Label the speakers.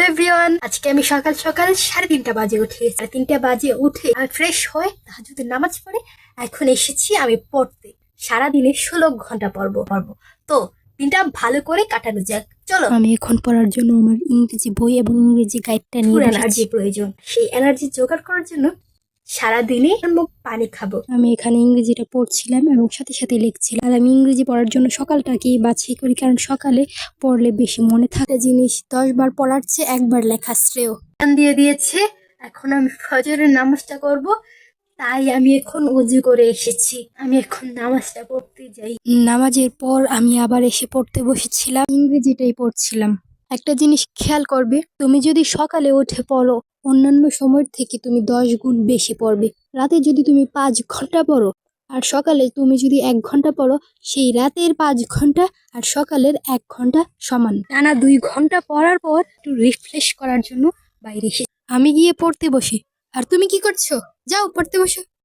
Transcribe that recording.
Speaker 1: Hello everyone, আজকে আমি সকাল সকাল 3:30 বাজে উঠি। 3:30 বাজে উঠে আমি ফ্রেশ হয়ে তাহাজ্জুদের নামাজ পড়ে এখন এসেছি আমি পড়তে। সারাদিনে 16 ঘন্টা পড়বো। তো দিনটা ভালো করে কাটানো যাক, চলো।
Speaker 2: আমি এখন পড়ার জন্য আমার ইংরেজি বই এবং ইংরেজি গাইডটা নিয়ে বসেছি।
Speaker 1: এনার্জি প্রয়োজন, সেই এনার্জি জোগাড় করার জন্য সারাদিনে মুখ পানি খাবো।
Speaker 2: আমি এখানে ইংরেজিটা পড়ছিলাম এবং সাথে সাথে লিখছিলাম। আর আমি ইংরেজি পড়ার জন্য সকালটাকেই বাছাই করি, কারণ সকালে পড়লে বেশি মনে থাকে। জিনিস 10 বার পড়ার চেয়ে একবার লেখা শ্রেয়।
Speaker 1: দিয়ে দিয়েছে, এখন আমি ফজরের নামাজটা করব। তাই আমি এখন ওযু করে এসেছি, আমি এখন নামাজটা পড়তে যাই।
Speaker 2: নামাজের পর আমি আবার এসে পড়তে বসেছিলাম, ইংরেজিটাই পড়ছিলাম। একটা জিনিস খেয়াল করবে, তুমি যদি সকালে উঠে পড়ো অন্যান্য সময়ের থেকে তুমি 10 গুণ বেশি পড়বে। রাতে যদি তুমি 5 ঘন্টা পড়ো আর সকালে তুমি যদি 1 ঘন্টা পড়ো, সেই রাতের 5 ঘন্টা আর সকালের 1 ঘন্টা সমান। টানা 2 ঘন্টা পড়ার পর একটু রিফ্রেশ করার জন্য বাইরে এসে আমি গিয়ে পড়তে বসি। আর তুমি কি করছো? যাও পড়তে বসো।